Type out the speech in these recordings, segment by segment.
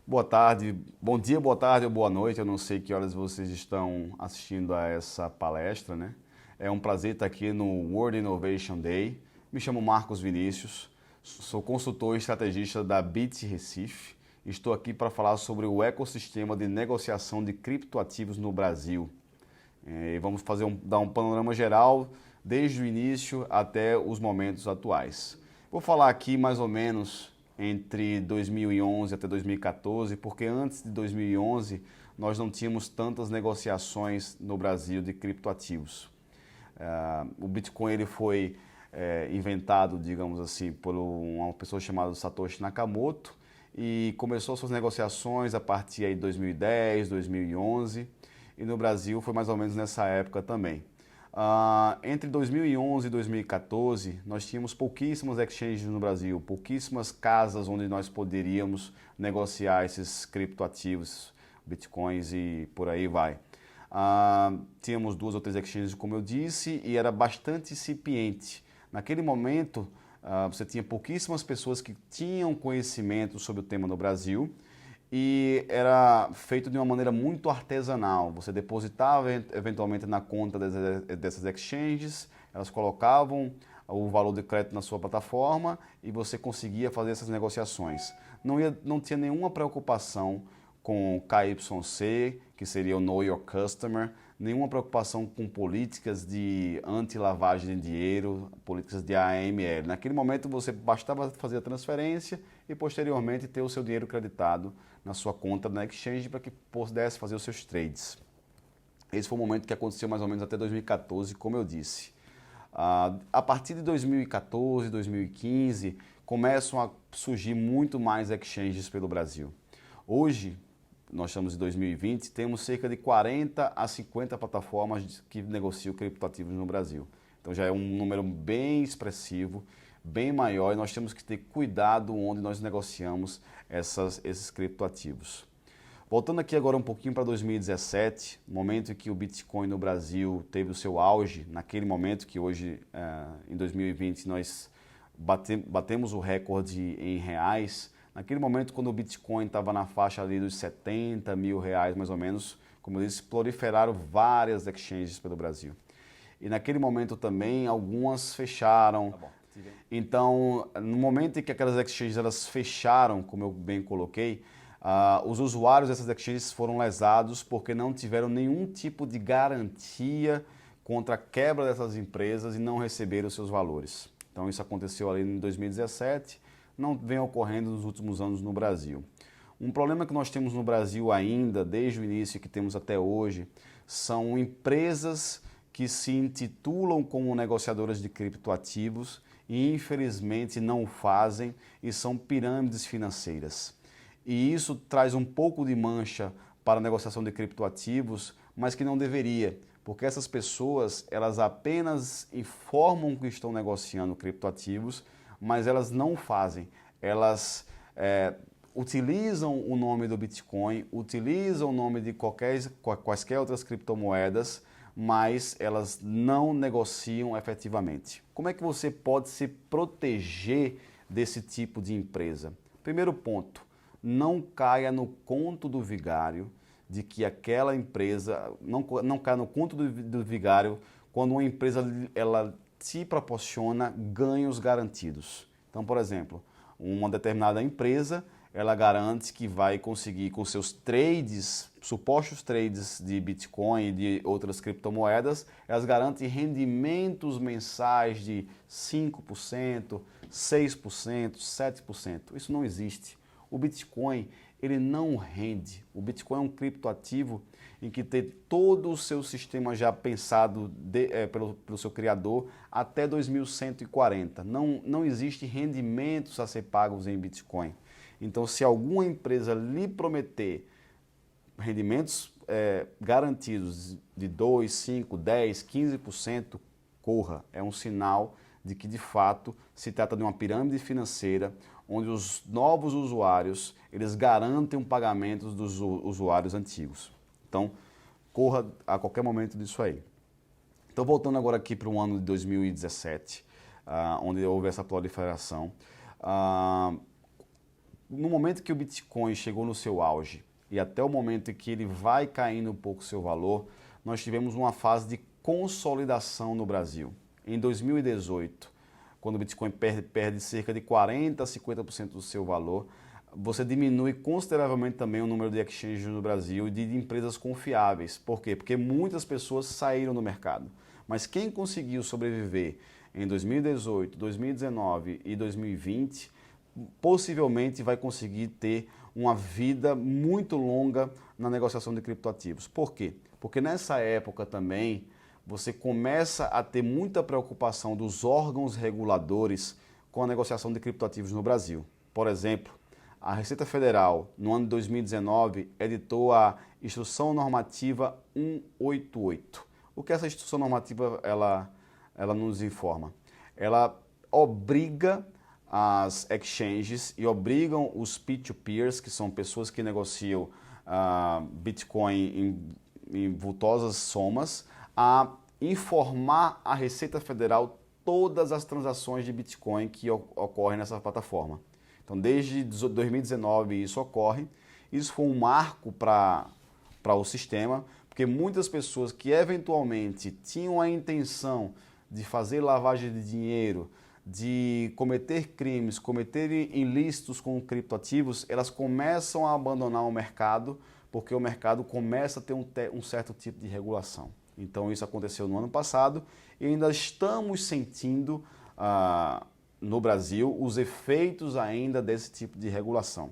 Boa tarde, bom dia, boa tarde ou boa noite. Eu não sei que horas vocês estão assistindo a essa palestra, né? É um prazer estar aqui no World Innovation Day. Me chamo Marcos Vinícius, sou consultor e estrategista da Bit Recife. Estou aqui para falar sobre o ecossistema de negociação de criptoativos no Brasil. E vamos dar um panorama geral desde o início até os momentos atuais. Vou falar aqui mais ou menos entre 2011 até 2014, porque antes de 2011 nós não tínhamos tantas negociações no Brasil de criptoativos. O Bitcoin ele foi inventado, digamos assim, por uma pessoa chamada Satoshi Nakamoto e começou suas negociações a partir aí de 2010, 2011 e no Brasil foi mais ou menos nessa época também. Entre 2011 e 2014, nós tínhamos pouquíssimas exchanges no Brasil, pouquíssimas casas onde nós poderíamos negociar esses criptoativos, bitcoins e por aí vai. Tínhamos duas ou três exchanges, como eu disse, e era bastante incipiente. Naquele momento, você tinha pouquíssimas pessoas que tinham conhecimento sobre o tema no Brasil e era feito de uma maneira muito artesanal. Você depositava eventualmente na conta dessas exchanges, elas colocavam o valor de crédito na sua plataforma e você conseguia fazer essas negociações. Não tinha nenhuma preocupação com KYC, que seria o Know Your Customer, nenhuma preocupação com políticas de anti-lavagem de dinheiro, políticas de AML. Naquele momento você bastava fazer a transferência e posteriormente ter o seu dinheiro creditado na sua conta na exchange para que pudesse fazer os seus trades. Esse foi o momento que aconteceu mais ou menos até 2014, como eu disse. A partir de 2014, 2015, começam a surgir muito mais exchanges pelo Brasil. Hoje, nós estamos em 2020, temos cerca de 40 a 50 plataformas que negociam criptoativos no Brasil. Então já é um número bem expressivo, bem maior, e nós temos que ter cuidado onde nós negociamos esses criptoativos. Voltando aqui agora um pouquinho para 2017, momento em que o Bitcoin no Brasil teve o seu auge, naquele momento que hoje, em 2020, nós batemos o recorde em reais. Naquele momento, quando o Bitcoin estava na faixa ali dos 70 mil reais, mais ou menos, como eu disse, proliferaram várias exchanges pelo Brasil. E naquele momento também, algumas fecharam. Então, no momento em que aquelas exchanges elas fecharam, como eu bem coloquei, os usuários dessas exchanges foram lesados porque não tiveram nenhum tipo de garantia contra a quebra dessas empresas e não receberam os seus valores. Então, isso aconteceu ali em 2017, não vem ocorrendo nos últimos anos no Brasil. Um problema que nós temos no Brasil ainda, desde o início e que temos até hoje, são empresas que se intitulam como negociadoras de criptoativos e infelizmente não o fazem e são pirâmides financeiras. E isso traz um pouco de mancha para a negociação de criptoativos, mas que não deveria, porque essas pessoas elas apenas informam que estão negociando criptoativos, mas elas não fazem. Elas utilizam o nome do Bitcoin, utilizam o nome de quaisquer outras criptomoedas, mas elas não negociam efetivamente. Como é que você pode se proteger desse tipo de empresa? Primeiro ponto, não caia no conto do vigário de que aquela empresa, não caia no conto do vigário quando uma empresa ela te proporciona ganhos garantidos. Então, por exemplo, uma determinada empresa, ela garante que vai conseguir com seus trades, supostos trades de Bitcoin e de outras criptomoedas, elas garantem rendimentos mensais de 5%, 6%, 7%. Isso não existe. O Bitcoin, ele não rende. O Bitcoin é um criptoativo em que tem todo o seu sistema já pensado pelo seu criador até 2140. Não existe rendimentos a ser pagos em Bitcoin. Então, se alguma empresa lhe prometer rendimentos garantidos de 2, 5, 10, 15%, corra. É um sinal de que, de fato, se trata de uma pirâmide financeira onde os novos usuários eles garantem o pagamento dos usuários antigos. Então, corra a qualquer momento disso aí. Então, voltando agora aqui para o ano de 2017, onde houve essa proliferação, no momento que o Bitcoin chegou no seu auge e até o momento em que ele vai caindo um pouco o seu valor, nós tivemos uma fase de consolidação no Brasil. Em 2018, quando o Bitcoin perde cerca de 40% a 50% do seu valor, você diminui consideravelmente também o número de exchanges no Brasil e de empresas confiáveis. Por quê? Porque muitas pessoas saíram do mercado. Mas quem conseguiu sobreviver em 2018, 2019 e 2020, possivelmente vai conseguir ter uma vida muito longa na negociação de criptoativos. Por quê? Porque nessa época também você começa a ter muita preocupação dos órgãos reguladores com a negociação de criptoativos no Brasil. Por exemplo, a Receita Federal, no ano de 2019, editou a Instrução Normativa 188. O que essa instrução normativa ela nos informa? Ela obriga as exchanges e obrigam os peer-to-peers, que são pessoas que negociam Bitcoin em vultosas somas, a informar a Receita Federal todas as transações de Bitcoin que ocorrem nessa plataforma. Então, desde 2019 isso ocorre. Isso foi um marco para o sistema, porque muitas pessoas que eventualmente tinham a intenção de fazer lavagem de dinheiro, de cometer crimes, cometer ilícitos com criptoativos, elas começam a abandonar o mercado, porque o mercado começa a ter um certo tipo de regulação. Então isso aconteceu no ano passado e ainda estamos sentindo no Brasil os efeitos ainda desse tipo de regulação.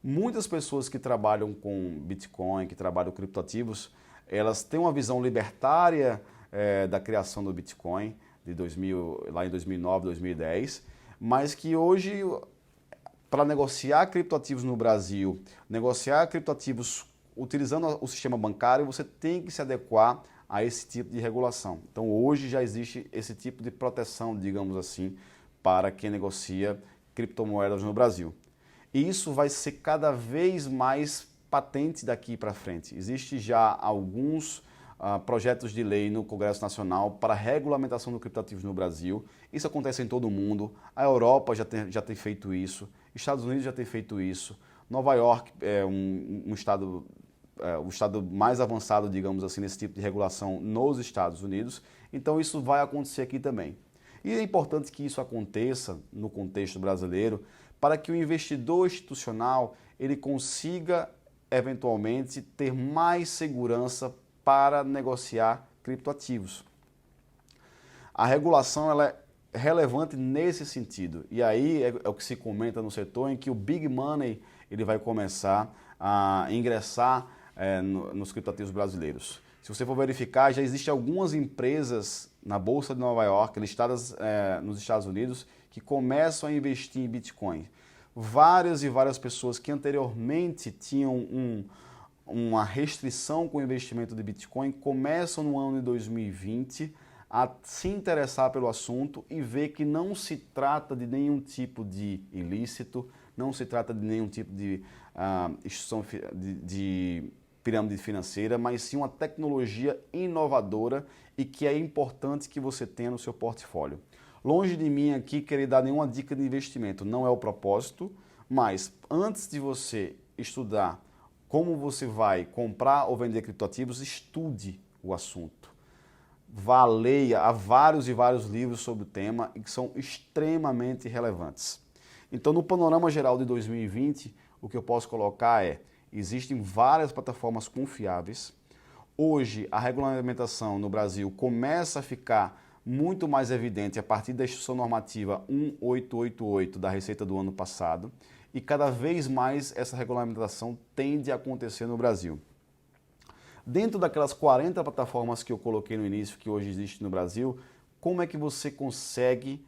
Muitas pessoas que trabalham com Bitcoin, que trabalham com criptoativos, elas têm uma visão libertária da criação do Bitcoin lá em 2009, 2010, mas que hoje, para negociar criptoativos no Brasil, negociar criptoativos utilizando o sistema bancário, você tem que se adequar a esse tipo de regulação. Então hoje já existe esse tipo de proteção, digamos assim, para quem negocia criptomoedas no Brasil. E isso vai ser cada vez mais patente daqui para frente. Existe já alguns projetos de lei no Congresso Nacional para regulamentação do criptoativos no Brasil. Isso acontece em todo o mundo. A Europa já tem feito isso. Estados Unidos já tem feito isso. Nova York é um estado o estado mais avançado, digamos assim, nesse tipo de regulação nos Estados Unidos. Então isso vai acontecer aqui também. E é importante que isso aconteça no contexto brasileiro para que o investidor institucional ele consiga eventualmente ter mais segurança para negociar criptoativos. A regulação ela é relevante nesse sentido. E aí é o que se comenta no setor em que o Big Money ele vai começar a ingressar nos criptoativos brasileiros. Se você for verificar, já existem algumas empresas na Bolsa de Nova York, listadas nos Estados Unidos, que começam a investir em Bitcoin. Várias e várias pessoas que anteriormente tinham uma restrição com o investimento de Bitcoin começam no ano de 2020 a se interessar pelo assunto e ver que não se trata de nenhum tipo de ilícito, não se trata de nenhum tipo de instituição de pirâmide financeira, mas sim uma tecnologia inovadora e que é importante que você tenha no seu portfólio. Longe de mim aqui querer dar nenhuma dica de investimento, não é o propósito, mas antes de você estudar como você vai comprar ou vender criptoativos, estude o assunto. Vá, leia, há vários e vários livros sobre o tema e que são extremamente relevantes. Então, no panorama geral de 2020, o que eu posso colocar é: existem várias plataformas confiáveis. Hoje, a regulamentação no Brasil começa a ficar muito mais evidente a partir da Instrução Normativa 1888 da Receita do ano passado e cada vez mais essa regulamentação tende a acontecer no Brasil. Dentro daquelas 40 plataformas que eu coloquei no início, que hoje existem no Brasil, como é que você consegue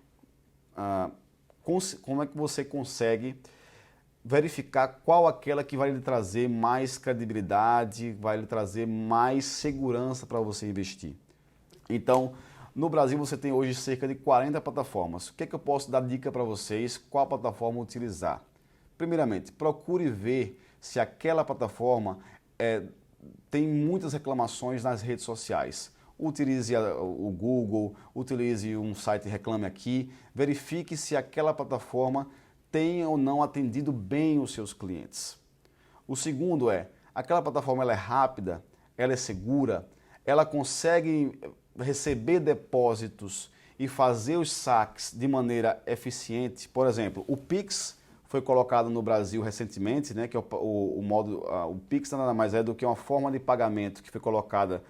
verificar qual aquela que vai lhe trazer mais credibilidade, vai lhe trazer mais segurança para você investir? Então, no Brasil você tem hoje cerca de 40 plataformas. O que é que eu posso dar dica para vocês? Qual plataforma utilizar? Primeiramente, procure ver se aquela plataforma tem muitas reclamações nas redes sociais. Utilize o Google, utilize um site Reclame Aqui, verifique se aquela plataforma tem ou não atendido bem os seus clientes. O segundo é, aquela plataforma ela é rápida, ela é segura, ela consegue receber depósitos e fazer os saques de maneira eficiente. Por exemplo, o Pix foi colocado no Brasil recentemente, né, que é o Pix nada mais é do que uma forma de pagamento que foi colocada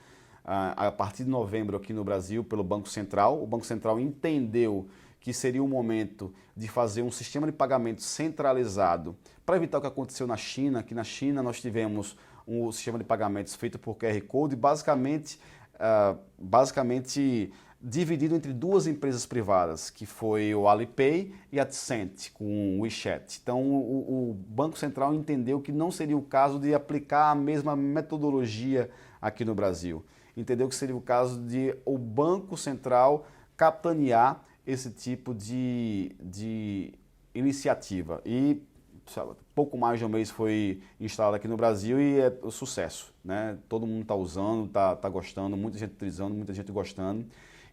a partir de novembro aqui no Brasil pelo Banco Central. O Banco Central entendeu que seria o momento de fazer um sistema de pagamento centralizado para evitar o que aconteceu na China, que na China nós tivemos um sistema de pagamentos feito por QR Code, basicamente dividido entre duas empresas privadas, que foi o Alipay e a Tencent, com o WeChat. Então o Banco Central entendeu que não seria o caso de aplicar a mesma metodologia aqui no Brasil. Entendeu que seria o caso de o Banco Central capitanear esse tipo de iniciativa. E pouco mais de um mês foi instalado aqui no Brasil e é um sucesso, né? Todo mundo está usando, está gostando, muita gente utilizando, muita gente gostando.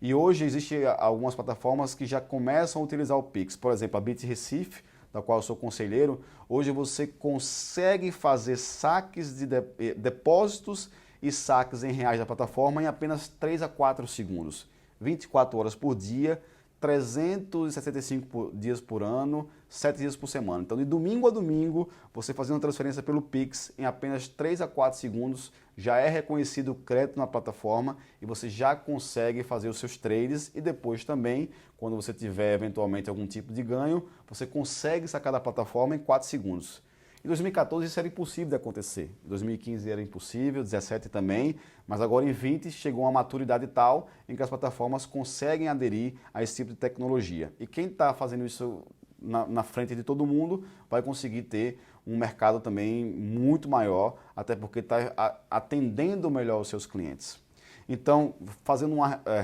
E hoje existem algumas plataformas que já começam a utilizar o Pix. Por exemplo, a Bit Recife, da qual eu sou conselheiro, hoje você consegue fazer saques de depósitos e saques em reais da plataforma em apenas 3 a 4 segundos. 24 horas por dia, 365 dias por ano, 7 dias por semana. Então, de domingo a domingo, você fazendo uma transferência pelo Pix em apenas 3 a 4 segundos, já é reconhecido o crédito na plataforma e você já consegue fazer os seus trades e depois também, quando você tiver eventualmente algum tipo de ganho, você consegue sacar da plataforma em 4 segundos. Em 2014 isso era impossível de acontecer, em 2015 era impossível, 2017 também, mas agora em 2020 chegou uma maturidade tal em que as plataformas conseguem aderir a esse tipo de tecnologia. E quem está fazendo isso na frente de todo mundo vai conseguir ter um mercado também muito maior, até porque está atendendo melhor os seus clientes. Então,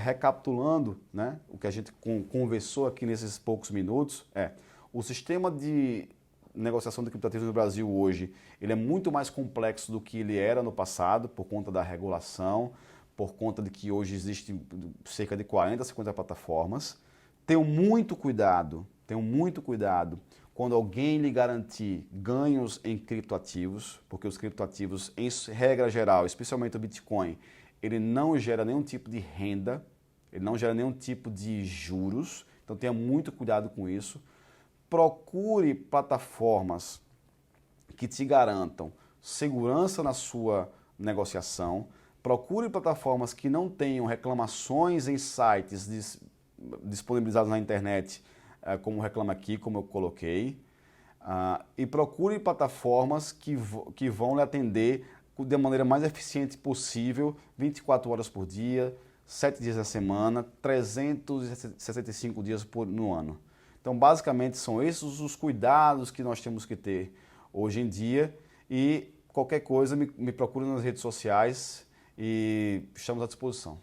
recapitulando, né, o que a gente conversou aqui nesses poucos minutos, o sistema de negociação de criptoativos no Brasil hoje, ele é muito mais complexo do que ele era no passado, por conta da regulação, por conta de que hoje existem cerca de 40, 50 plataformas. Tenham muito cuidado quando alguém lhe garantir ganhos em criptoativos, porque os criptoativos, em regra geral, especialmente o Bitcoin, ele não gera nenhum tipo de renda, ele não gera nenhum tipo de juros, então tenha muito cuidado com isso. Procure plataformas que te garantam segurança na sua negociação. Procure plataformas que não tenham reclamações em sites disponibilizados na internet, como Reclama Aqui, como eu coloquei. E procure plataformas que vão lhe atender da maneira mais eficiente possível, 24 horas por dia, 7 dias na semana, 365 dias no ano. Então, basicamente, são esses os cuidados que nós temos que ter hoje em dia e qualquer coisa me procure nas redes sociais e estamos à disposição.